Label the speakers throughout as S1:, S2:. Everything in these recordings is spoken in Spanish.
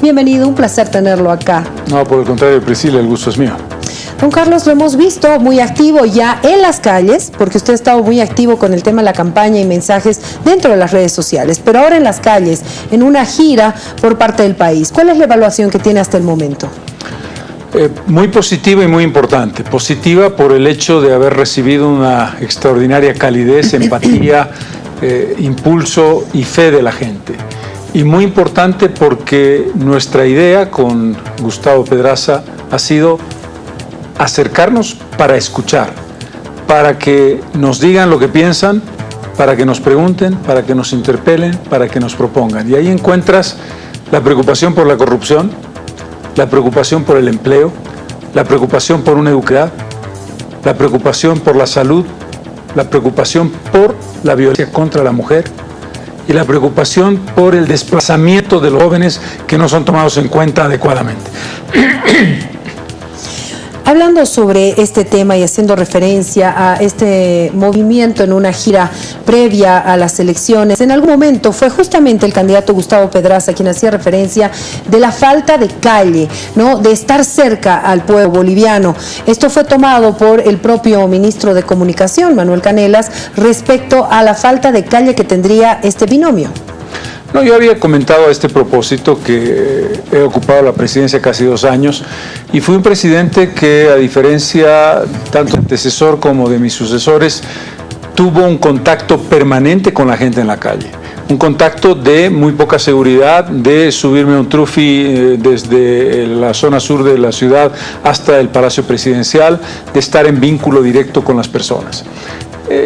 S1: Bienvenido, un placer tenerlo acá.
S2: No, por el contrario, Priscila, el gusto es mío.
S1: Don Carlos, lo hemos visto muy activo ya en las calles, porque usted ha estado muy activo con el tema de la campaña y mensajes dentro de las redes sociales, pero ahora en las calles, en una gira por parte del país. ¿Cuál es la evaluación que tiene hasta el momento?
S2: Muy positiva y muy importante. Positiva por el hecho de haber recibido una extraordinaria calidez, empatía, impulso y fe de la gente. Y muy importante porque nuestra idea con Gustavo Pedraza ha sido acercarnos para escuchar, para que nos digan lo que piensan, para que nos pregunten, para que nos interpelen, para que nos propongan. Y ahí encuentras la preocupación por la corrupción, la preocupación por el empleo, la preocupación por una educadad, la preocupación por la salud, la preocupación por la violencia contra la mujer y la preocupación por el desplazamiento de los jóvenes que no son tomados en cuenta adecuadamente.
S1: Hablando sobre este tema y haciendo referencia a este movimiento en una gira previa a las elecciones, en algún momento fue justamente el candidato Gustavo Pedraza quien hacía referencia de la falta de calle, ¿no?, de estar cerca al pueblo boliviano. Esto fue tomado por el propio ministro de Comunicación, Manuel Canelas, respecto a la falta de calle que tendría este binomio.
S2: No, yo había comentado a este propósito que he ocupado la presidencia casi 2 años y fui un presidente que, a diferencia tanto de mi antecesor como de mis sucesores, tuvo un contacto permanente con la gente en la calle. Un contacto de muy poca seguridad, de subirme a un trufi desde la zona sur de la ciudad hasta el Palacio Presidencial, de estar en vínculo directo con las personas.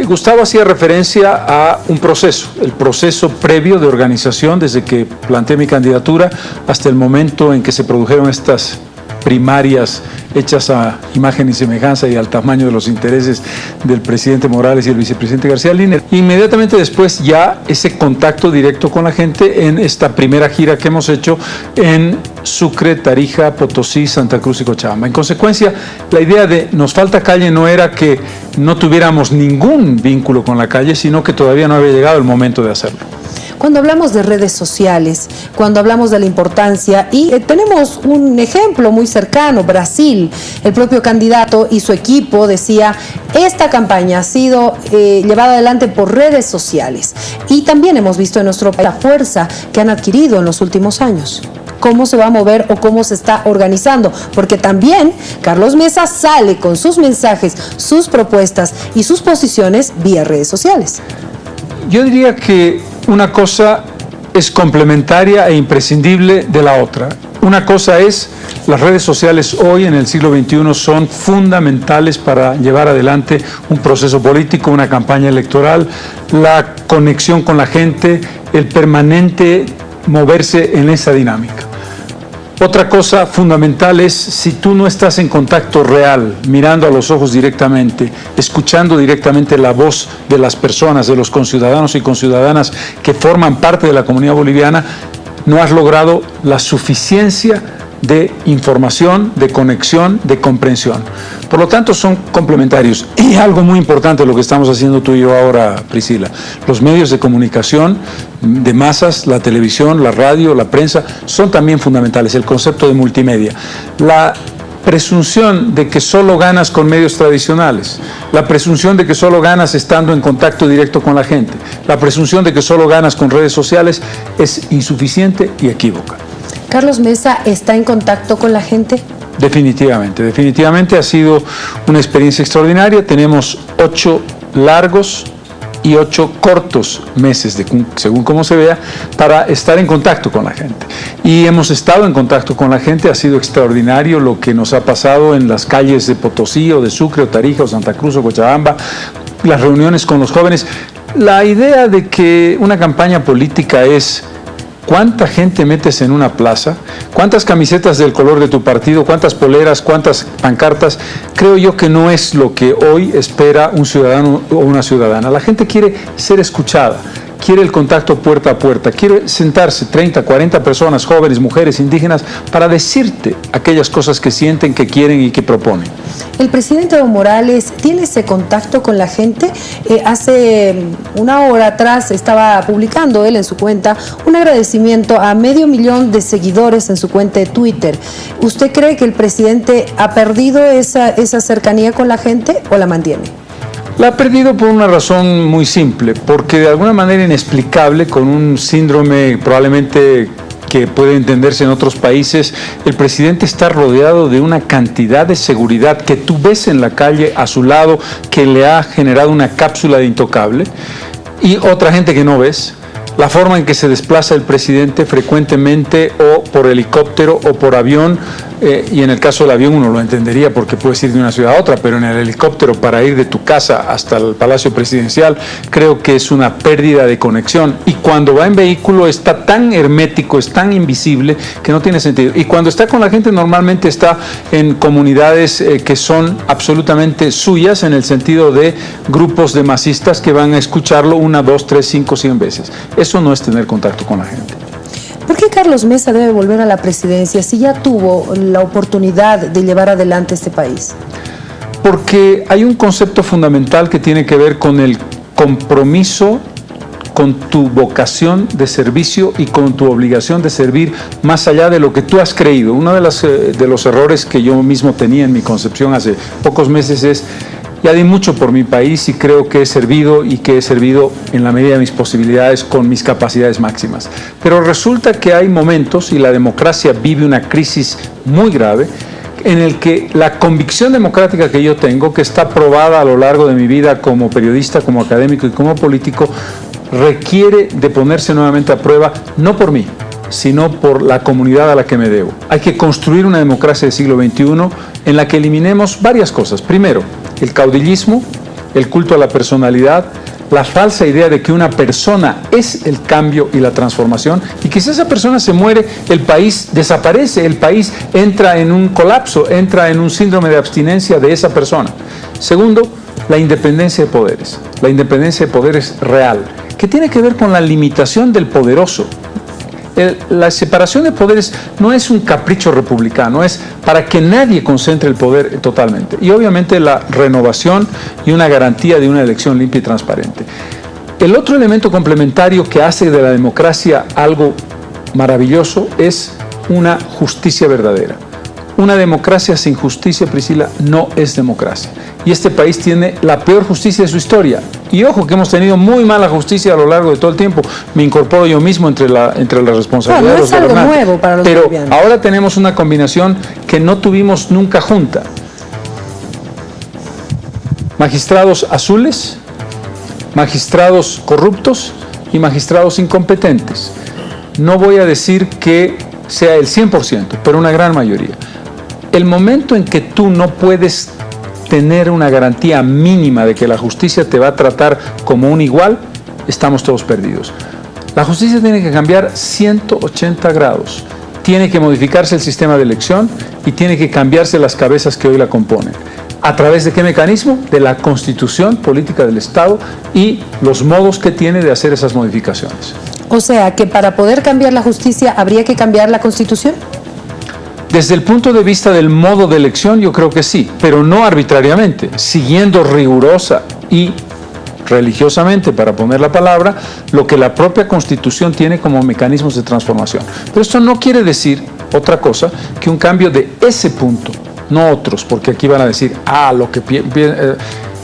S2: Gustavo hacía referencia a un proceso, el proceso previo de organización desde que planteé mi candidatura hasta el momento en que se produjeron estas primarias hechas a imagen y semejanza y al tamaño de los intereses del presidente Morales y el vicepresidente García Linera. Inmediatamente después ya ese contacto directo con la gente en esta primera gira que hemos hecho en Sucre, Tarija, Potosí, Santa Cruz y Cochabamba. En consecuencia, la idea de nos falta calle no era que no tuviéramos ningún vínculo con la calle, sino que todavía no había llegado el momento de hacerlo.
S1: Cuando hablamos de redes sociales, cuando hablamos de la importancia, y tenemos un ejemplo muy cercano, Brasil, el propio candidato y su equipo decía, esta campaña ha sido llevada adelante por redes sociales. Y también hemos visto en nuestro país la fuerza que han adquirido en los últimos años. ¿Cómo se va a mover o cómo se está organizando? Porque también Carlos Mesa sale con sus mensajes, sus propuestas y sus posiciones vía redes sociales.
S2: Yo diría que una cosa es complementaria e imprescindible de la otra. Una cosa es, las redes sociales hoy en el siglo XXI son fundamentales para llevar adelante un proceso político, una campaña electoral, la conexión con la gente, el permanente moverse en esa dinámica. Otra cosa fundamental es, si tú no estás en contacto real, mirando a los ojos directamente, escuchando directamente la voz de las personas, de los conciudadanos y conciudadanas que forman parte de la comunidad boliviana, no has logrado la suficiencia de información, de conexión, de comprensión. Por lo tanto, son complementarios. Y algo muy importante lo que estamos haciendo tú y yo ahora, Priscila, los medios de comunicación de masas, la televisión, la radio, la prensa, son también fundamentales. El concepto de multimedia. La presunción de que solo ganas con medios tradicionales, la presunción de que solo ganas estando en contacto directo con la gente, la presunción de que solo ganas con redes sociales es insuficiente y equívoca.
S1: ¿Carlos Mesa está en contacto con la gente?
S2: Definitivamente ha sido una experiencia extraordinaria. Tenemos 8 largos y 8 cortos meses, según cómo se vea, para estar en contacto con la gente. Y hemos estado en contacto con la gente, ha sido extraordinario lo que nos ha pasado en las calles de Potosí o de Sucre o Tarija o Santa Cruz o Cochabamba, las reuniones con los jóvenes. La idea de que una campaña política es ¿cuánta gente metes en una plaza? ¿Cuántas camisetas del color de tu partido? ¿Cuántas poleras? ¿Cuántas pancartas? Creo yo que no es lo que hoy espera un ciudadano o una ciudadana. La gente quiere ser escuchada, quiere el contacto puerta a puerta, quiere sentarse 30, 40 personas, jóvenes, mujeres, indígenas, para decirte aquellas cosas que sienten, que quieren y que proponen.
S1: El presidente Evo Morales tiene ese contacto con la gente. Hace una hora atrás estaba publicando él en su cuenta un agradecimiento a 500,000 de seguidores en su cuenta de Twitter. ¿Usted cree que el presidente ha perdido esa cercanía con la gente o la mantiene?
S2: La ha perdido por una razón muy simple, porque de alguna manera inexplicable, con un síndrome probablemente que puede entenderse en otros países, el presidente está rodeado de una cantidad de seguridad que tú ves en la calle a su lado, que le ha generado una cápsula de intocable, y otra gente que no ves. La forma en que se desplaza el presidente frecuentemente o por helicóptero o por avión, y en el caso del avión uno lo entendería porque puedes ir de una ciudad a otra, pero en el helicóptero para ir de tu casa hasta el Palacio Presidencial creo que es una pérdida de conexión, y cuando va en vehículo está tan hermético, es tan invisible que no tiene sentido, y cuando está con la gente normalmente está en comunidades que son absolutamente suyas, en el sentido de grupos de masistas que van a escucharlo 1, 2, 3, 5, 100 veces. Eso no es tener contacto con la gente.
S1: ¿Por qué Carlos Mesa debe volver a la presidencia si ya tuvo la oportunidad de llevar adelante este país?
S2: Porque hay un concepto fundamental que tiene que ver con el compromiso con tu vocación de servicio y con tu obligación de servir más allá de lo que tú has creído. Uno de los errores que yo mismo tenía en mi concepción hace pocos meses es: ya di mucho por mi país y creo que he servido, y que he servido en la medida de mis posibilidades, con mis capacidades máximas. Pero resulta que hay momentos, y la democracia vive una crisis muy grave, en el que la convicción democrática que yo tengo, que está probada a lo largo de mi vida como periodista, como académico y como político, requiere de ponerse nuevamente a prueba, no por mí, sino por la comunidad a la que me debo. Hay que construir una democracia del siglo XXI en la que eliminemos varias cosas. Primero, el caudillismo, el culto a la personalidad, la falsa idea de que una persona es el cambio y la transformación, y que si esa persona se muere, el país desaparece, el país entra en un colapso, entra en un síndrome de abstinencia de esa persona. Segundo, la independencia de poderes. La independencia de poderes real, que tiene que ver con la limitación del poderoso. La separación de poderes no es un capricho republicano, es para que nadie concentre el poder totalmente. Y obviamente la renovación y una garantía de una elección limpia y transparente. El otro elemento complementario que hace de la democracia algo maravilloso es una justicia verdadera. Una democracia sin justicia, Priscila, no es democracia. Y este país tiene la peor justicia de su historia. Y ojo que hemos tenido muy mala justicia a lo largo de todo el tiempo. Me incorporo yo mismo entre la responsabilidad de los gobernantes.
S1: No es algo nuevo para los
S2: Pero
S1: bolivianos.
S2: ahora tenemos una combinación que no tuvimos nunca junta. Magistrados azules, magistrados corruptos y magistrados incompetentes. No voy a decir que sea el 100%, pero una gran mayoría. El momento en que tú no puedes tener una garantía mínima de que la justicia te va a tratar como un igual, estamos todos perdidos. La justicia tiene que cambiar 180 grados. Tiene que modificarse el sistema de elección y tiene que cambiarse las cabezas que hoy la componen. ¿A través de qué mecanismo? De la Constitución Política del Estado y los modos que tiene de hacer esas modificaciones.
S1: O sea, que para poder cambiar la justicia habría que cambiar la Constitución.
S2: Desde el punto de vista del modo de elección, yo creo que sí, pero no arbitrariamente, siguiendo rigurosa y religiosamente, para poner la palabra, lo que la propia Constitución tiene como mecanismos de transformación. Pero esto no quiere decir otra cosa que un cambio de ese punto, no otros, porque aquí van a decir,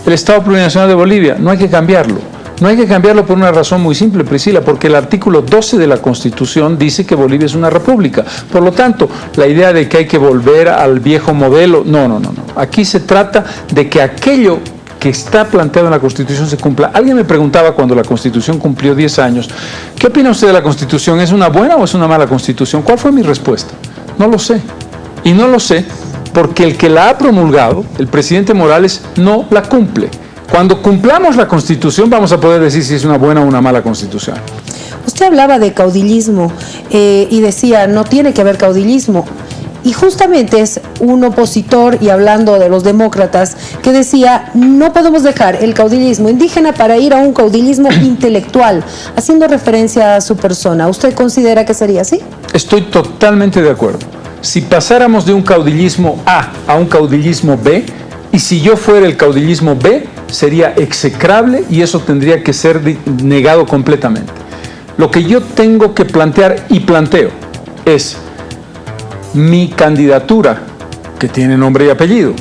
S2: el Estado Plurinacional de Bolivia, no hay que cambiarlo. No hay que cambiarlo por una razón muy simple, Priscila, porque el artículo 12 de la Constitución dice que Bolivia es una república. Por lo tanto, la idea de que hay que volver al viejo modelo, no. Aquí se trata de que aquello que está planteado en la Constitución se cumpla. Alguien me preguntaba cuando la Constitución cumplió 10 años, ¿qué opina usted de la Constitución? ¿Es una buena o es una mala Constitución? ¿Cuál fue mi respuesta? No lo sé. Y no lo sé porque el que la ha promulgado, el presidente Morales, no la cumple. Cuando cumplamos la Constitución vamos a poder decir si es una buena o una mala Constitución.
S1: Usted hablaba de caudillismo y decía, no tiene que haber caudillismo. Y justamente es un opositor, y hablando de los demócratas, que decía, no podemos dejar el caudillismo indígena para ir a un caudillismo intelectual, haciendo referencia a su persona. ¿Usted considera que sería así? Estoy totalmente de acuerdo. Si pasáramos de un caudillismo A un caudillismo B, y si yo fuera el caudillismo B, sería execrable y eso tendría que ser negado completamente. Lo que yo tengo que plantear y planteo es mi candidatura, que tiene nombre y apellido,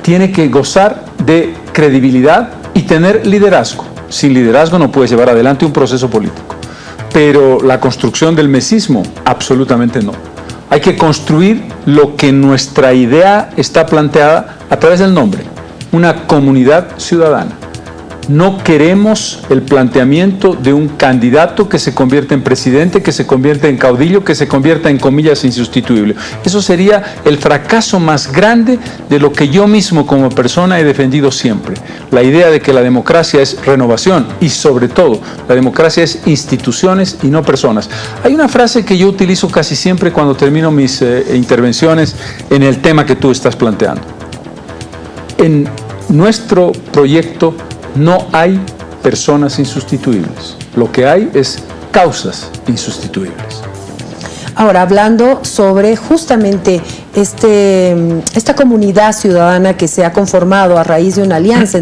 S1: tiene que gozar de credibilidad y tener liderazgo. Sin liderazgo no puedes llevar adelante un proceso político. Pero la construcción del mesismo, absolutamente no. Hay que construir lo que nuestra idea está planteada a través del nombre, una comunidad ciudadana. No queremos el planteamiento de un candidato que se convierta en presidente, que se convierta en caudillo, que se convierta en comillas insustituible. Eso sería el fracaso más grande de lo que yo mismo como persona he defendido siempre. La idea de que la democracia es renovación y sobre todo la democracia es instituciones y no personas. Hay una frase que yo utilizo casi siempre cuando termino mis intervenciones en el tema que tú estás planteando. En nuestro proyecto no hay personas insustituibles. Lo que hay es causas insustituibles. Ahora, hablando sobre justamente esta comunidad ciudadana que se ha conformado a raíz de una alianza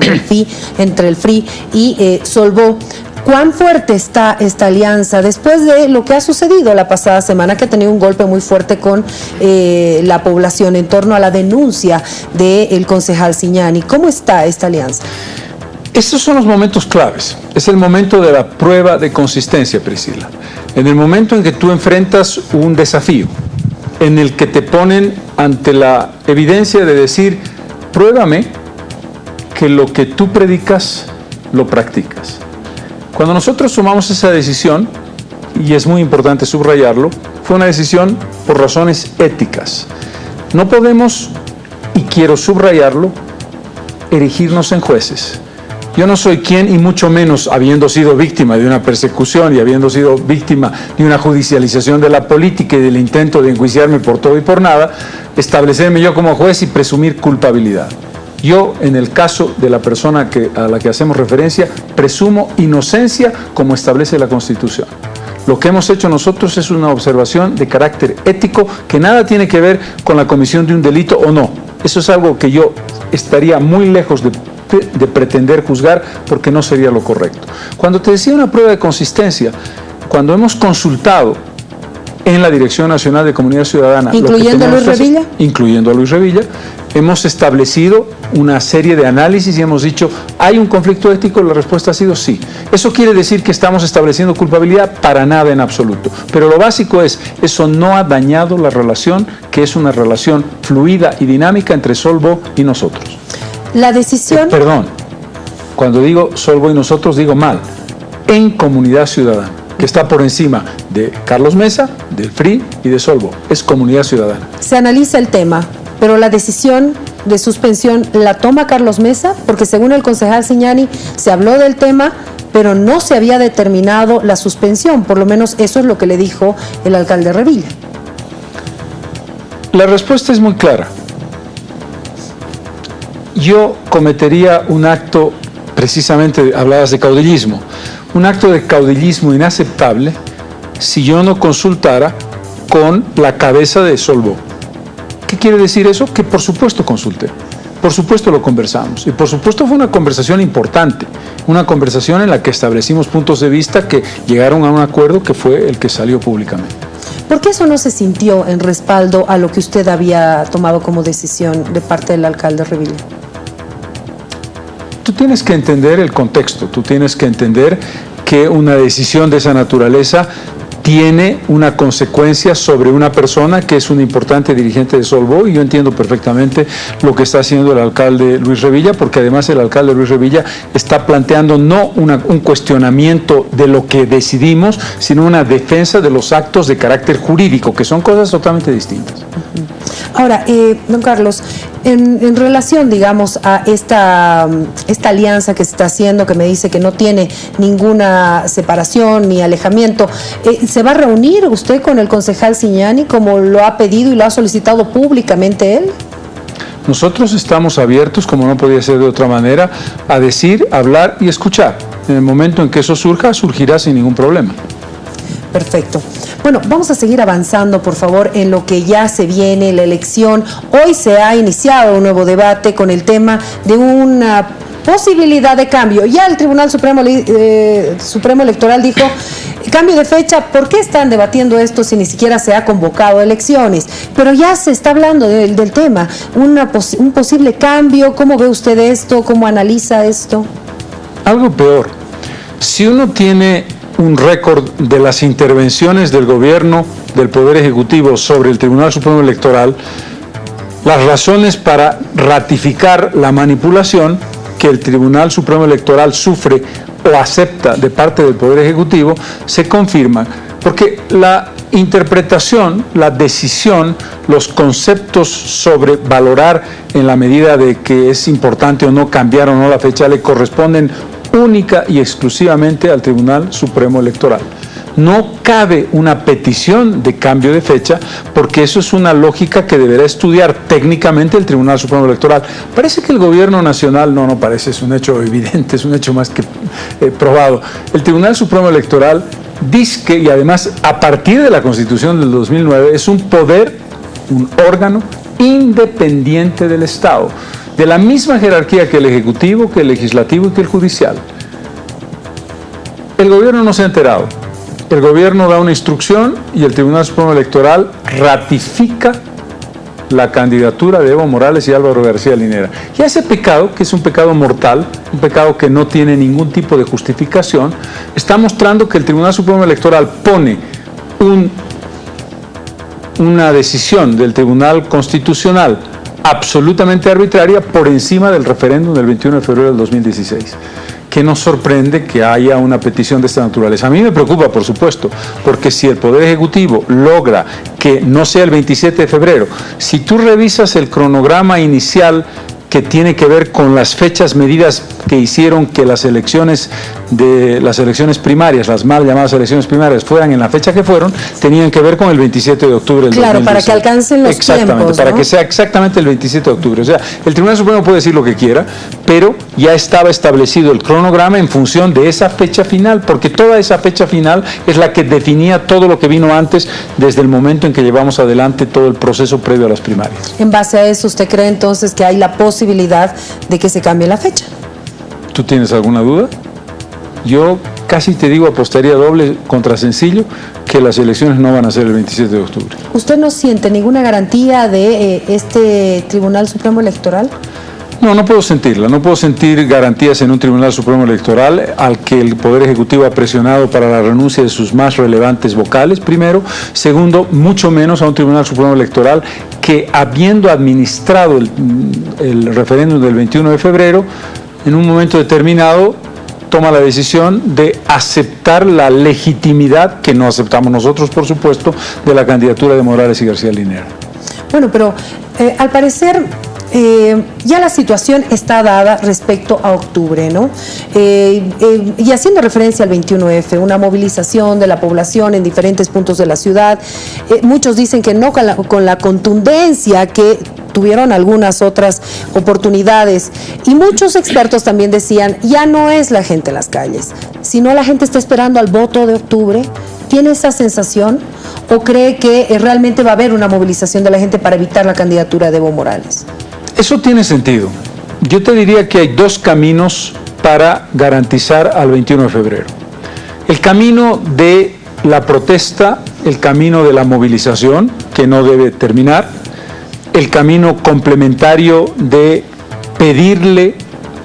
S1: entre el FRI y Solvó, ¿cuán fuerte está esta alianza después de lo que ha sucedido la pasada semana, que ha tenido un golpe muy fuerte con la población en torno a la denuncia del concejal Ziñani? ¿Cómo está esta alianza? Estos son los momentos claves. Es el momento de la prueba de consistencia, Priscila. En el momento en que tú enfrentas un desafío, en el que te ponen ante la evidencia de decir, pruébame que lo que tú predicas, lo practicas. Cuando nosotros tomamos esa decisión, y es muy importante subrayarlo, fue una decisión por razones éticas. No podemos, y quiero subrayarlo, erigirnos en jueces. Yo no soy quien, y mucho menos habiendo sido víctima de una persecución y habiendo sido víctima de una judicialización de la política y del intento de enjuiciarme por todo y por nada, establecerme yo como juez y presumir culpabilidad. Yo, en el caso de la persona a la que hacemos referencia, presumo inocencia como establece la Constitución. Lo que hemos hecho nosotros es una observación de carácter ético que nada tiene que ver con la comisión de un delito o no. Eso es algo que yo estaría muy lejos de pretender juzgar, porque no sería lo correcto. Cuando te decía una prueba de consistencia, cuando hemos consultado en la Dirección Nacional de Comunidad Ciudadana, ¿incluyendo a Luis Revilla? Incluyendo a Luis Revilla, hemos establecido una serie de análisis y hemos dicho, ¿hay un conflicto ético? La respuesta ha sido sí. ¿Eso quiere decir que estamos estableciendo culpabilidad? Para nada en absoluto. Pero lo básico es, eso no ha dañado la relación, que es una relación fluida y dinámica entre Solvó y nosotros. La decisión... perdón, cuando digo Solvó y nosotros digo mal, en Comunidad Ciudadana, que está por encima de Carlos Mesa, del FRI y de Solvó, es Comunidad Ciudadana. Se analiza el tema, pero la decisión de suspensión la toma Carlos Mesa, porque según el concejal Ziñani se habló del tema, pero no se había determinado la suspensión, por lo menos eso es lo que le dijo el alcalde Revilla. La respuesta es muy clara. Yo cometería un acto, precisamente hablabas de caudillismo, un acto de caudillismo inaceptable si yo no consultara con la cabeza de Solvó. ¿Qué quiere decir eso? Que por supuesto consulté, por supuesto lo conversamos y por supuesto fue una conversación importante, una conversación en la que establecimos puntos de vista que llegaron a un acuerdo que fue el que salió públicamente. ¿Por qué eso no se sintió en respaldo a lo que usted había tomado como decisión de parte del alcalde Revilla? Tú tienes que entender el contexto, tú tienes que entender que una decisión de esa naturaleza tiene una consecuencia sobre una persona que es un importante dirigente de Solvó, y yo entiendo perfectamente lo que está haciendo el alcalde Luis Revilla, porque además el alcalde Luis Revilla está planteando no un cuestionamiento de lo que decidimos, sino una defensa de los actos de carácter jurídico, que son cosas totalmente distintas. Ahora, don Carlos, en relación, digamos, a esta alianza que se está haciendo, que me dice que no tiene ninguna separación ni alejamiento, ¿Se va a reunir usted con el concejal Cignani como lo ha pedido y lo ha solicitado públicamente él?
S2: Nosotros estamos abiertos, como no podía ser de otra manera, a decir, hablar y escuchar. En el momento en que eso surja, surgirá sin ningún problema.
S1: Perfecto. Bueno, vamos a seguir avanzando, por favor, en lo que ya se viene, la elección. Hoy se ha iniciado un nuevo debate con el tema de una posibilidad de cambio. Ya el Tribunal Supremo Electoral dijo, cambio de fecha, ¿por qué están debatiendo esto si ni siquiera se ha convocado elecciones? Pero ya se está hablando del tema, un posible cambio. ¿Cómo ve usted esto? ¿Cómo analiza esto?
S2: Algo peor. Si uno tiene un récord de las intervenciones del gobierno, del Poder Ejecutivo sobre el Tribunal Supremo Electoral, las razones para ratificar la manipulación que el Tribunal Supremo Electoral sufre o acepta de parte del Poder Ejecutivo se confirman, porque la interpretación, la decisión, los conceptos sobre valorar en la medida de que es importante o no cambiar o no la fecha le corresponden única y exclusivamente al Tribunal Supremo Electoral. No cabe una petición de cambio de fecha porque eso es una lógica que deberá estudiar técnicamente el Tribunal Supremo Electoral. Parece que el Gobierno Nacional, no parece, es un hecho evidente, es un hecho más que probado. El Tribunal Supremo Electoral dice que, y además a partir de la Constitución del 2009, es un poder, un órgano independiente del Estado, de la misma jerarquía que el Ejecutivo, que el Legislativo y que el Judicial. El Gobierno no se ha enterado. El Gobierno da una instrucción y el Tribunal Supremo Electoral ratifica la candidatura de Evo Morales y Álvaro García Linera. Y a ese pecado, que es un pecado mortal, un pecado que no tiene ningún tipo de justificación, está mostrando que el Tribunal Supremo Electoral pone una decisión del Tribunal Constitucional absolutamente arbitraria por encima del referéndum del 21 de febrero del 2016. Que nos sorprende que haya una petición de esta naturaleza. A mí me preocupa, por supuesto, porque si el Poder Ejecutivo logra que no sea el 27 de febrero, si tú revisas el cronograma inicial que tiene que ver con las fechas medidas que hicieron que las elecciones primarias, las mal llamadas elecciones primarias, fueran en la fecha que fueron, tenían que ver con el 27 de octubre del 2016.
S1: Claro, para que alcancen los tiempos,
S2: para
S1: ¿no?
S2: que sea exactamente el 27 de octubre. O sea, el Tribunal Supremo puede decir lo que quiera, pero ya estaba establecido el cronograma en función de esa fecha final, porque toda esa fecha final es la que definía todo lo que vino antes, desde el momento en que llevamos adelante todo el proceso previo a las primarias.
S1: En base a eso, ¿usted cree entonces que hay la posibilidad de que se cambie la fecha?
S2: ¿Tú tienes alguna duda? Yo casi te digo, apostaría doble contra sencillo que las elecciones no van a ser el 27 de octubre.
S1: ¿Usted no siente ninguna garantía de este Tribunal Supremo Electoral?
S2: No puedo sentirla. No puedo sentir garantías en un Tribunal Supremo Electoral al que el Poder Ejecutivo ha presionado para la renuncia de sus más relevantes vocales, primero. Segundo, mucho menos a un Tribunal Supremo Electoral que, habiendo administrado el referéndum del 21 de febrero, en un momento determinado toma la decisión de aceptar la legitimidad, que no aceptamos nosotros, por supuesto, de la candidatura de Morales y García Linera.
S1: Bueno, pero al parecer ya la situación está dada respecto a octubre, ¿no? Y haciendo referencia al 21F, una movilización de la población en diferentes puntos de la ciudad, muchos dicen que no con la contundencia que tuvieron algunas otras oportunidades, y muchos expertos también decían, ya no es la gente en las calles, sino la gente está esperando al voto de octubre. ¿Tiene esa sensación o cree que realmente va a haber una movilización de la gente para evitar la candidatura de Evo Morales?
S2: Eso tiene sentido. Yo te diría que hay dos caminos para garantizar al 21 de febrero. El camino de la protesta, el camino de la movilización, que no debe terminar, el camino complementario de pedirle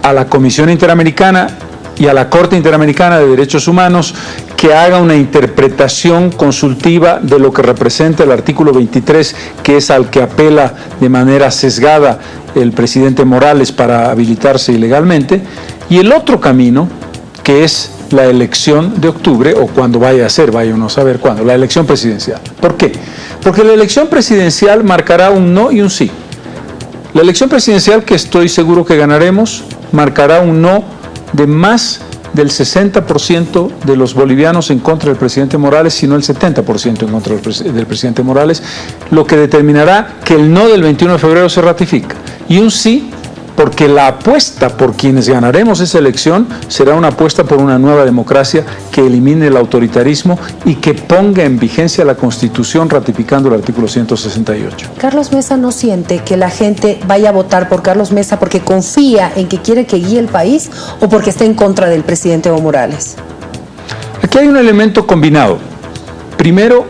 S2: a la Comisión Interamericana y a la Corte Interamericana de Derechos Humanos que haga una interpretación consultiva de lo que representa el artículo 23, que es al que apela de manera sesgada el presidente Morales para habilitarse ilegalmente, y el otro camino, que es la elección de octubre, o cuando vaya a ser, vaya uno a saber cuándo, la elección presidencial. ¿Por qué? Porque la elección presidencial marcará un no y un sí. La elección presidencial, que estoy seguro que ganaremos, marcará un no de más del 60% de los bolivianos en contra del presidente Morales, sino el 70% en contra del presidente Morales, lo que determinará que el no del 21 de febrero se ratifica. Y un sí, porque la apuesta por quienes ganaremos esa elección será una apuesta por una nueva democracia que elimine el autoritarismo y que ponga en vigencia la Constitución ratificando el artículo 168.
S1: ¿Carlos Mesa no siente que la gente vaya a votar por Carlos Mesa porque confía en que quiere que guíe el país o porque está en contra del presidente Evo Morales?
S2: Aquí hay un elemento combinado. Primero,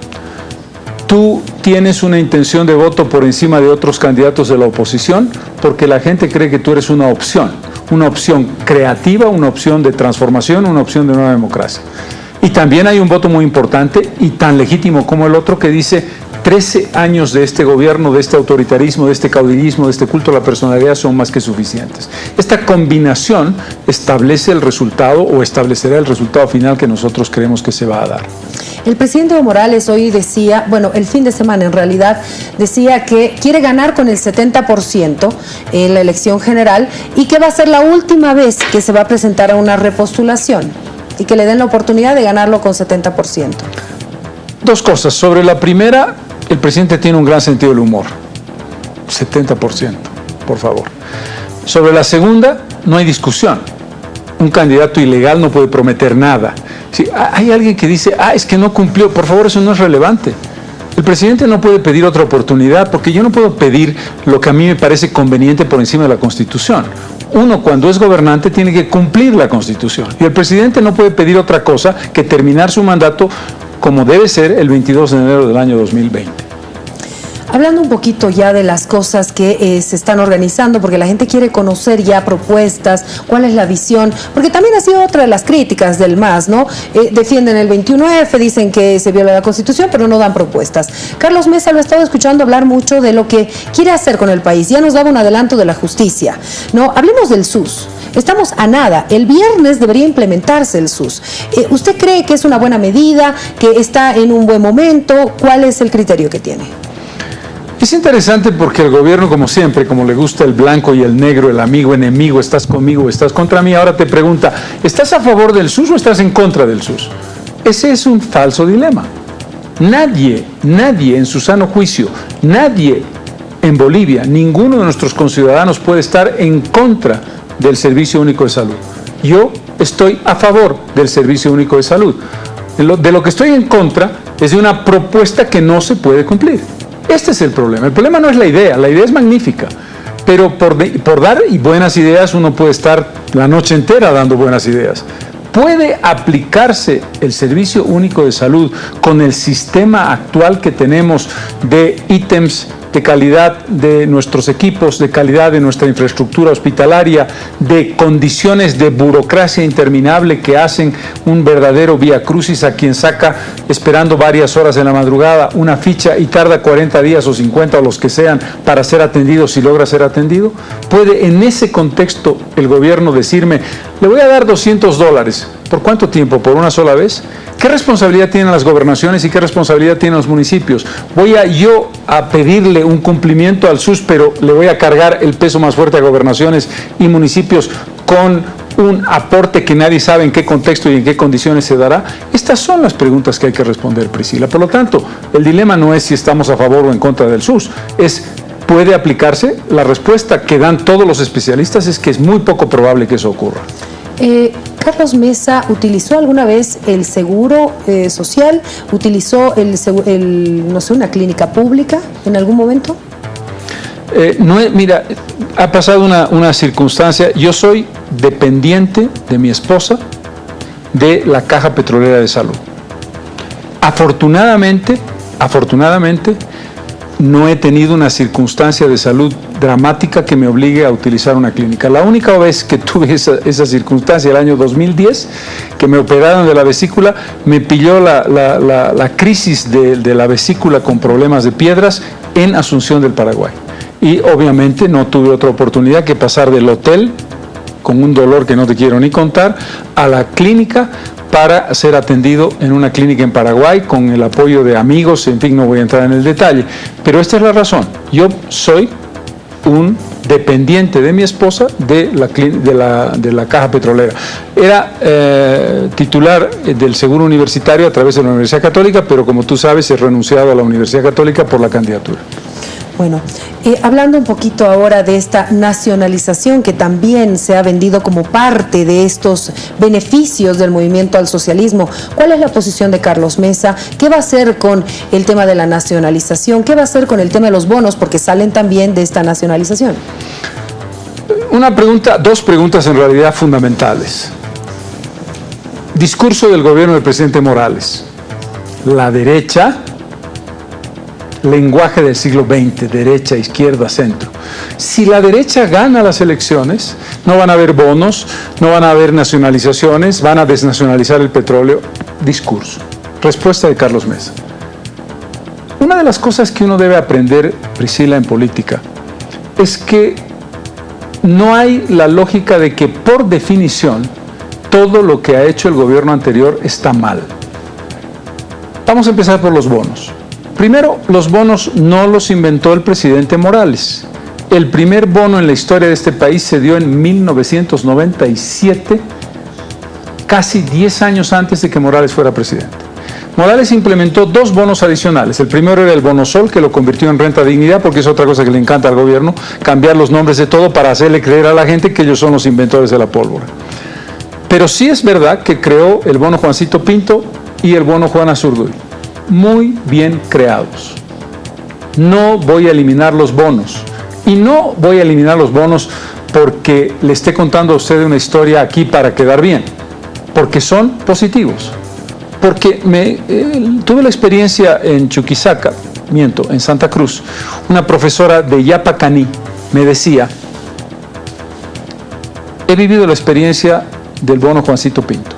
S2: tú tienes una intención de voto por encima de otros candidatos de la oposición porque la gente cree que tú eres una opción creativa, una opción de transformación, una opción de nueva democracia. Y también hay un voto muy importante y tan legítimo como el otro que dice 13 años de este gobierno, de este autoritarismo, de este caudillismo, de este culto a la personalidad son más que suficientes. Esta combinación establece el resultado o establecerá el resultado final que nosotros creemos que se va a dar.
S1: El presidente Evo Morales hoy decía, bueno, el fin de semana en realidad, decía que quiere ganar con el 70% en la elección general y que va a ser la última vez que se va a presentar a una repostulación y que le den la oportunidad de ganarlo con 70%.
S2: Dos cosas. Sobre la primera, el presidente tiene un gran sentido del humor. 70%, por favor. Sobre la segunda, no hay discusión. Un candidato ilegal no puede prometer nada. Si hay alguien que dice, es que no cumplió, por favor, eso no es relevante. El presidente no puede pedir otra oportunidad porque yo no puedo pedir lo que a mí me parece conveniente por encima de la Constitución. Uno, cuando es gobernante, tiene que cumplir la Constitución. Y el presidente no puede pedir otra cosa que terminar su mandato como debe ser el 22 de enero del año 2020.
S1: Hablando un poquito ya de las cosas que se están organizando, porque la gente quiere conocer ya propuestas, cuál es la visión, porque también ha sido otra de las críticas del MAS, ¿no? Defienden el 21F, dicen que se viola la Constitución, pero no dan propuestas. Carlos Mesa lo ha estado escuchando hablar mucho de lo que quiere hacer con el país. Ya nos daba un adelanto de la justicia, ¿no? Hablemos del SUS. Estamos a nada. El viernes debería implementarse el SUS. ¿Usted cree que es una buena medida, que está en un buen momento? ¿Cuál es el criterio que tiene?
S2: Es interesante porque el gobierno, como siempre, como le gusta el blanco y el negro, el amigo, enemigo, estás conmigo o estás contra mí, ahora te pregunta, ¿estás a favor del SUS o estás en contra del SUS? Ese es un falso dilema. Nadie en su sano juicio, nadie en Bolivia, ninguno de nuestros conciudadanos puede estar en contra del Servicio Único de Salud. Yo estoy a favor del Servicio Único de Salud. De lo que estoy en contra es de una propuesta que no se puede cumplir. Este es el problema. El problema no es la idea es magnífica, pero por dar buenas ideas uno puede estar la noche entera dando buenas ideas. ¿Puede aplicarse el Servicio Único de Salud con el sistema actual que tenemos de ítems de calidad de nuestros equipos, de calidad de nuestra infraestructura hospitalaria, de condiciones de burocracia interminable que hacen un verdadero viacrucis a quien saca esperando varias horas en la madrugada una ficha y tarda 40 días o 50 o los que sean para ser atendido si logra ser atendido? ¿Puede en ese contexto el gobierno decirme, le voy a dar $200, ¿por cuánto tiempo? ¿Por una sola vez? ¿Qué responsabilidad tienen las gobernaciones y qué responsabilidad tienen los municipios? Voy yo a pedirle un cumplimiento al SUS, pero le voy a cargar el peso más fuerte a gobernaciones y municipios con un aporte que nadie sabe en qué contexto y en qué condiciones se dará. Estas son las preguntas que hay que responder, Priscila. Por lo tanto, el dilema no es si estamos a favor o en contra del SUS, es ¿puede aplicarse? La respuesta que dan todos los especialistas es que es muy poco probable que eso ocurra.
S1: Carlos Mesa, ¿utilizó alguna vez el seguro social? ¿Utilizó no sé, una clínica pública en algún momento?
S2: Mira, ha pasado una circunstancia. Yo soy dependiente de mi esposa de la Caja Petrolera de Salud. Afortunadamente, no he tenido una circunstancia de salud dramática que me obligue a utilizar una clínica. La única vez que tuve esa circunstancia, el año 2010, que me operaron de la vesícula, me pilló la crisis de la vesícula con problemas de piedras en Asunción del Paraguay. Y obviamente no tuve otra oportunidad que pasar del hotel, con un dolor que no te quiero ni contar, a la clínica para ser atendido en una clínica en Paraguay con el apoyo de amigos, en fin, no voy a entrar en el detalle. Pero esta es la razón. Yo soy un dependiente de mi esposa de la caja petrolera. Era titular del seguro universitario a través de la Universidad Católica, pero como tú sabes, he renunciado a la Universidad Católica por la candidatura.
S1: Bueno, hablando un poquito ahora de esta nacionalización que también se ha vendido como parte de estos beneficios del movimiento al socialismo, ¿cuál es la posición de Carlos Mesa? ¿Qué va a hacer con el tema de la nacionalización? ¿Qué va a hacer con el tema de los bonos? Porque salen también de esta nacionalización.
S2: Dos preguntas en realidad fundamentales. Discurso del gobierno del presidente Morales. La derecha, lenguaje del siglo XX, derecha, izquierda, centro. Si la derecha gana las elecciones, no van a haber bonos, no van a haber nacionalizaciones, van a desnacionalizar el petróleo. Discurso. Respuesta de Carlos Mesa. Una de las cosas que uno debe aprender, Priscila, en política, es que no hay la lógica de que por definición todo lo que ha hecho el gobierno anterior está mal. Vamos a empezar por los bonos. Primero, los bonos no los inventó el presidente Morales. El primer bono en la historia de este país se dio en 1997, casi 10 años antes de que Morales fuera presidente. Morales implementó 2 bonos adicionales. El primero era el Bono Sol, que lo convirtió en renta dignidad, porque es otra cosa que le encanta al gobierno, cambiar los nombres de todo para hacerle creer a la gente que ellos son los inventores de la pólvora. Pero sí es verdad que creó el bono Juancito Pinto y el bono Juana Zurduy. Muy bien creados. No voy a eliminar los bonos. Y no voy a eliminar los bonos porque le esté contando a usted una historia aquí para quedar bien. Porque son positivos. Porque tuve la experiencia en Chuquisaca, en Santa Cruz. Una profesora de Yapacaní me decía, he vivido la experiencia del bono Juancito Pinto.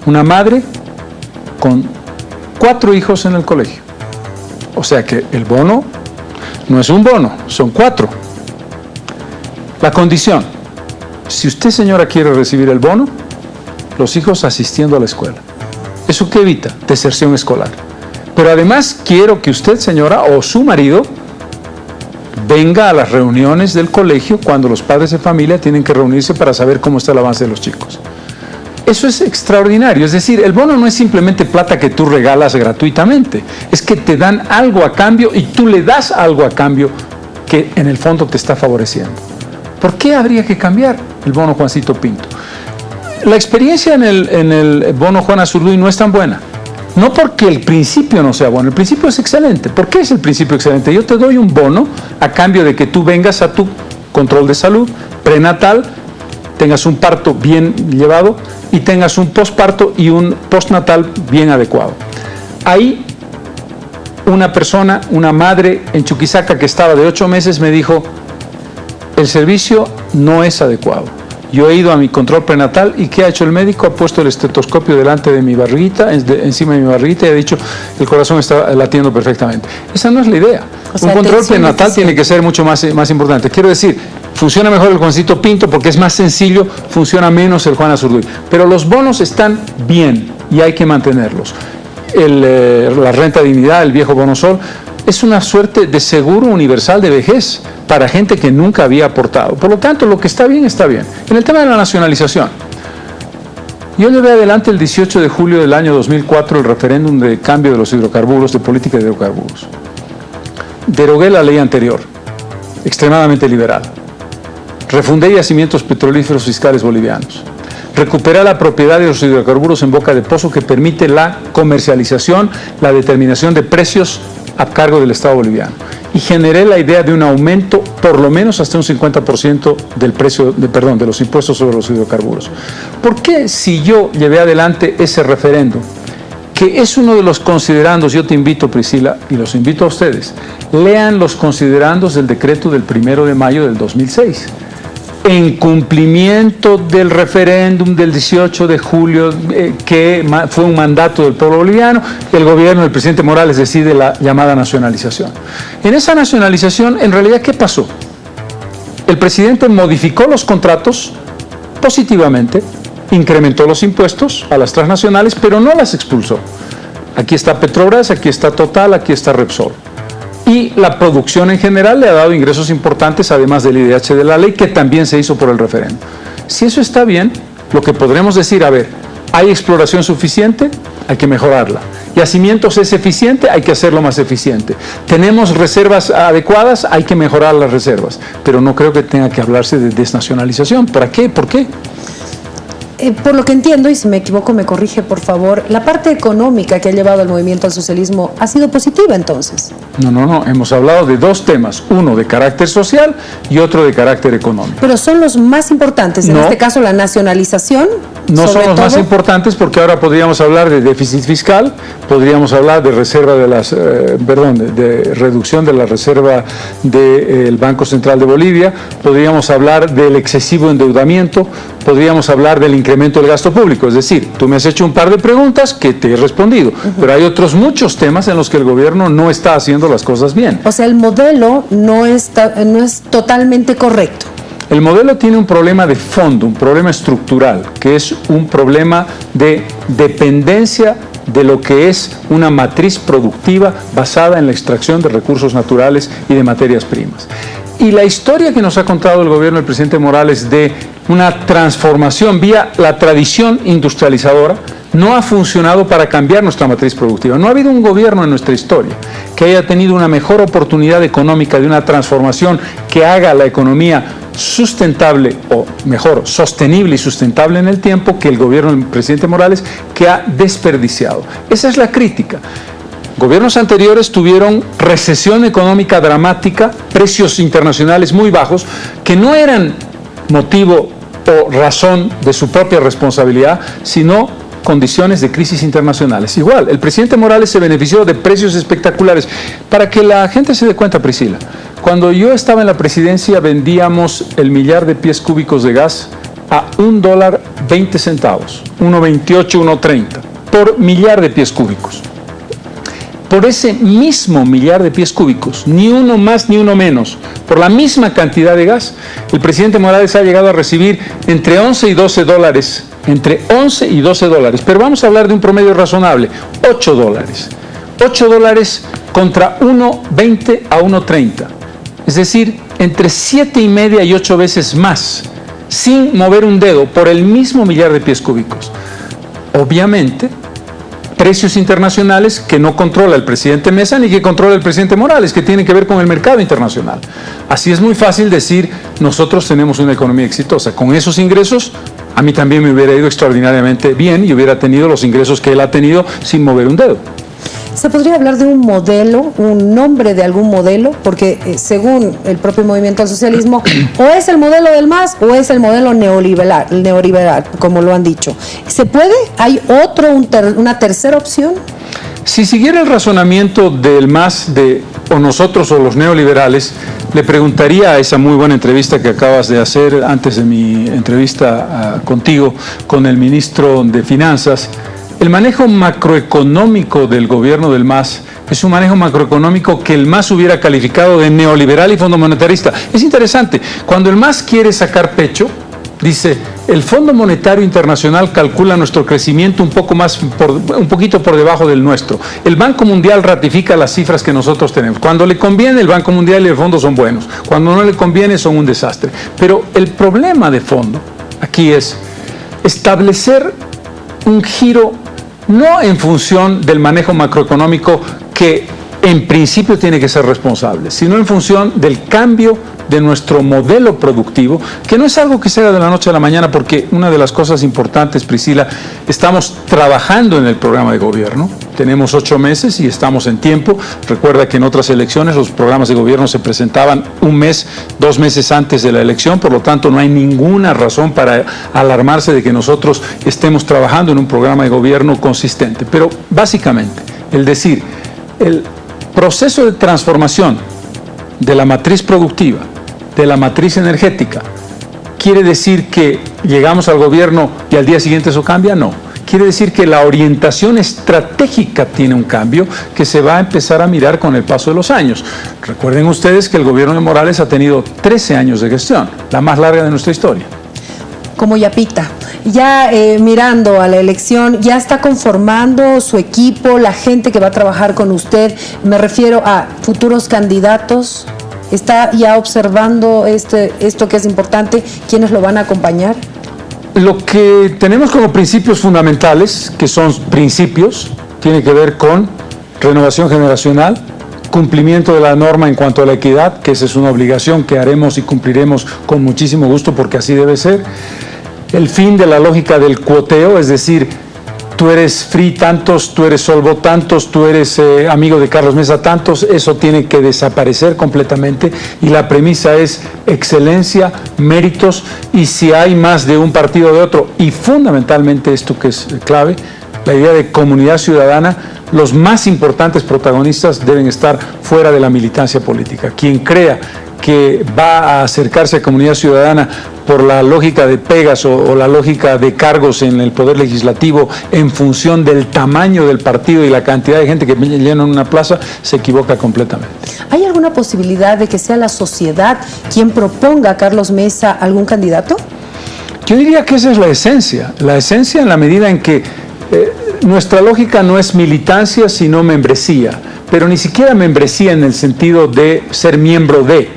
S2: Una madre con 4 hijos en el colegio. O sea que el bono no es un bono, son 4. La condición, si usted, señora, quiere recibir el bono, los hijos asistiendo a la escuela. ¿Eso qué evita? Deserción escolar. Pero además quiero que usted, señora, o su marido, venga a las reuniones del colegio cuando los padres de familia tienen que reunirse para saber cómo está el avance de los chicos. Eso es extraordinario, es decir, el bono no es simplemente plata que tú regalas gratuitamente, es que te dan algo a cambio y tú le das algo a cambio que en el fondo te está favoreciendo. ¿Por qué habría que cambiar el bono Juancito Pinto? La experiencia en el bono Juana Zurduy no es tan buena, no porque el principio no sea bueno, el principio es excelente. ¿Por qué es el principio excelente? Yo te doy un bono a cambio de que tú vengas a tu control de salud prenatal, tengas un parto bien llevado y tengas un posparto y un postnatal bien adecuado. Ahí una persona, una madre en Chuquisaca que estaba de 8 meses me dijo, el servicio no es adecuado. Yo he ido a mi control prenatal y ¿qué ha hecho el médico? Ha puesto el estetoscopio delante de mi barriguita, encima de mi barriguita y ha dicho, el corazón está latiendo perfectamente. Esa no es la idea. Un control prenatal tiene que ser mucho más importante. Quiero decir, funciona mejor el Juancito Pinto porque es más sencillo, funciona menos el Juana Zurduy. Pero los bonos están bien y hay que mantenerlos. La renta dignidad, el viejo Bono Sol, es una suerte de seguro universal de vejez para gente que nunca había aportado. Por lo tanto, lo que está bien, está bien. En el tema de la nacionalización, yo llevé adelante el 18 de julio del año 2004 el referéndum de cambio de los hidrocarburos, de política de hidrocarburos. Derogué la ley anterior, extremadamente liberal. Refundé yacimientos petrolíferos fiscales bolivianos. Recuperé la propiedad de los hidrocarburos en boca de pozo que permite la comercialización, la determinación de precios a cargo del Estado boliviano. Y generé la idea de un aumento por lo menos hasta un 50% del precio, de los impuestos sobre los hidrocarburos. ¿Por qué si yo llevé adelante ese referendo, que es uno de los considerandos, yo te invito, Priscila, y los invito a ustedes, lean los considerandos del decreto del 1 de mayo del 2006, en cumplimiento del referéndum del 18 de julio, que fue un mandato del pueblo boliviano, el gobierno del presidente Morales decide la llamada nacionalización. En esa nacionalización, en realidad, ¿qué pasó? El presidente modificó los contratos positivamente, incrementó los impuestos a las transnacionales, pero no las expulsó. Aquí está Petrobras, aquí está Total, aquí está Repsol. y la producción en general le ha dado ingresos importantes, además del IDH de la ley, que también se hizo por el referendo. Si eso está bien, lo que podremos decir, a ver, ¿hay exploración suficiente? Hay que mejorarla. ¿Yacimientos es eficiente? Hay que hacerlo más eficiente. ¿Tenemos reservas adecuadas? Hay que mejorar las reservas. Pero no creo que tenga que hablarse de desnacionalización. ¿Para qué? ¿Por qué?
S1: Por lo que entiendo, y si me equivoco me corrige por favor, la parte económica que ha llevado el movimiento al socialismo ha sido positiva entonces.
S2: No, hemos hablado de dos temas, uno de carácter social y otro de carácter económico.
S1: Pero son los más importantes, en este caso la nacionalización.
S2: No son los más importantes porque ahora podríamos hablar de déficit fiscal, podríamos hablar de reserva de las, de reducción de la reserva del Banco Central de Bolivia, podríamos hablar del excesivo endeudamiento, podríamos hablar del incremento del gasto público. Es decir, tú me has hecho un par de preguntas que te he respondido, pero hay otros muchos temas en los que el gobierno no está haciendo las cosas bien.
S1: O sea, el modelo no es totalmente correcto.
S2: El modelo tiene un problema de fondo, un problema estructural, que es un problema de dependencia de lo que es una matriz productiva basada en la extracción de recursos naturales y de materias primas. Y la historia que nos ha contado el gobierno del presidente Morales de una transformación vía la tradición industrializadora no ha funcionado para cambiar nuestra matriz productiva. No ha habido un gobierno en nuestra historia que haya tenido una mejor oportunidad económica de una transformación que haga la economía sustentable, o mejor, sostenible y sustentable en el tiempo, que el gobierno del presidente Morales, que ha desperdiciado. Esa es la crítica. Gobiernos anteriores tuvieron recesión económica dramática, precios internacionales muy bajos, que no eran motivo o razón de su propia responsabilidad, sino condiciones de crisis internacionales. Igual, el presidente Morales se benefició de precios espectaculares. Para que la gente se dé cuenta, Priscila, cuando yo estaba en la presidencia vendíamos el millar de pies cúbicos de gas a $1.20, 1.28, 1.30 por millar de pies cúbicos. Por ese mismo millar de pies cúbicos, ni uno más ni uno menos, por la misma cantidad de gas, el presidente Morales ha llegado a recibir entre 11 y 12 dólares, entre 11 y 12 dólares, pero vamos a hablar de un promedio razonable, 8 dólares. 8 dólares contra 1.20 a 1.30, es decir, entre 7,5 y 8 veces más, sin mover un dedo, por el mismo millar de pies cúbicos. Obviamente, precios internacionales que no controla el presidente Mesa ni que controla el presidente Morales, que tienen que ver con el mercado internacional. Así es muy fácil decir, nosotros tenemos una economía exitosa. Con esos ingresos, a mí también me hubiera ido extraordinariamente bien y hubiera tenido los ingresos que él ha tenido sin mover un dedo.
S1: ¿Se podría hablar de un modelo, un nombre de algún modelo? Porque según el propio movimiento al socialismo, o es el modelo del MAS o es el modelo neoliberal, como lo han dicho. ¿Se puede? ¿Hay una tercera opción?
S2: Si siguiera el razonamiento del MAS o nosotros o los neoliberales, le preguntaría a esa muy buena entrevista que acabas de hacer antes de mi entrevista contigo con el ministro de Finanzas. El manejo macroeconómico del gobierno del MAS es un manejo macroeconómico que el MAS hubiera calificado de neoliberal y fondo monetarista. Es interesante, cuando el MAS quiere sacar pecho, dice, el Fondo Monetario Internacional calcula nuestro crecimiento un poquito por debajo del nuestro. El Banco Mundial ratifica las cifras que nosotros tenemos. Cuando le conviene, el Banco Mundial y el fondo son buenos. Cuando no le conviene, son un desastre. Pero el problema de fondo aquí es establecer un giro no en función del manejo macroeconómico que en principio tiene que ser responsable, sino en función del cambio de nuestro modelo productivo, que no es algo que se haga de la noche a la mañana, porque una de las cosas importantes, Priscila, estamos trabajando en el programa de gobierno, tenemos 8 meses y estamos en tiempo. Recuerda que en otras elecciones los programas de gobierno se presentaban 1 mes, 2 meses antes de la elección, por lo tanto no hay ninguna razón para alarmarse de que nosotros estemos trabajando en un programa de gobierno consistente. Pero básicamente, el decir, el proceso de transformación de la matriz productiva, de la matriz energética, ¿quiere decir que llegamos al gobierno y al día siguiente eso cambia? No. Quiere decir que la orientación estratégica tiene un cambio que se va a empezar a mirar con el paso de los años. Recuerden ustedes que el gobierno de Morales ha tenido 13 años de gestión, la más larga de nuestra historia.
S1: Como Yapita. Ya mirando a la elección, ¿ya está conformando su equipo, la gente que va a trabajar con usted? Me refiero a futuros candidatos. ¿Está ya observando esto que es importante? ¿Quiénes lo van a acompañar?
S2: Lo que tenemos como principios fundamentales, que son principios, tiene que ver con renovación generacional, cumplimiento de la norma en cuanto a la equidad, que esa es una obligación que haremos y cumpliremos con muchísimo gusto porque así debe ser. El fin de la lógica del cuoteo, es decir, tú eres Free tantos, tú eres Solvo tantos, tú eres amigo de Carlos Mesa tantos, eso tiene que desaparecer completamente y la premisa es excelencia, méritos y si hay más de un partido o de otro y fundamentalmente esto que es clave, la idea de comunidad ciudadana, los más importantes protagonistas deben estar fuera de la militancia política. Quien crea que va a acercarse a comunidad ciudadana por la lógica de pegas o la lógica de cargos en el Poder Legislativo en función del tamaño del partido y la cantidad de gente que llena una plaza, se equivoca completamente.
S1: ¿Hay alguna posibilidad de que sea la sociedad quien proponga a Carlos Mesa algún candidato?
S2: Yo diría que esa es la esencia en la medida en que nuestra lógica no es militancia sino membresía, pero ni siquiera membresía en el sentido de ser miembro de.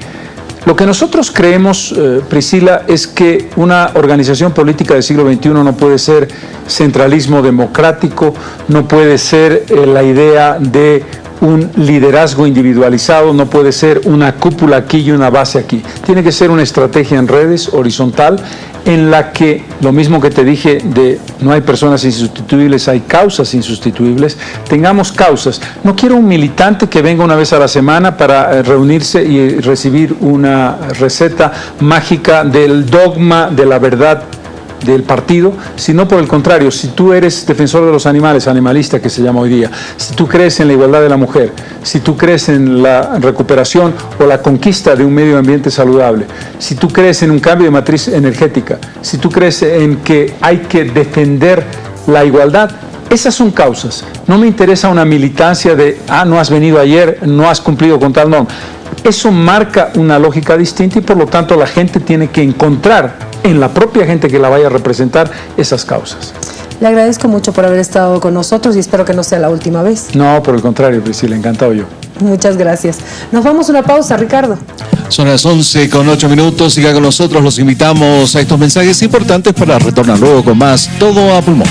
S2: Lo que nosotros creemos, Priscila, es que una organización política del siglo XXI no puede ser centralismo democrático, no puede ser la idea de un liderazgo individualizado, no puede ser una cúpula aquí y una base aquí. Tiene que ser una estrategia en redes, horizontal, en la que, lo mismo que te dije de no hay personas insustituibles, hay causas insustituibles, tengamos causas. No quiero un militante que venga una vez a la semana para reunirse y recibir una receta mágica del dogma de la verdad del partido, sino por el contrario, si tú eres defensor de los animales, animalista que se llama hoy día, si tú crees en la igualdad de la mujer, si tú crees en la recuperación o la conquista de un medio ambiente saludable, si tú crees en un cambio de matriz energética, si tú crees en que hay que defender la igualdad, esas son causas. No me interesa una militancia de, no has venido ayer, no has cumplido con tal norma. Eso marca una lógica distinta y por lo tanto la gente tiene que encontrar en la propia gente que la vaya a representar esas causas.
S1: Le agradezco mucho por haber estado con nosotros y espero que no sea la última vez.
S2: No, por el contrario, Priscila, encantado yo.
S1: Muchas gracias. Nos vamos a una pausa, Ricardo.
S3: Son las 11:08. Siga con nosotros, los invitamos a estos mensajes importantes para retornar luego con más Todo a Pulmón.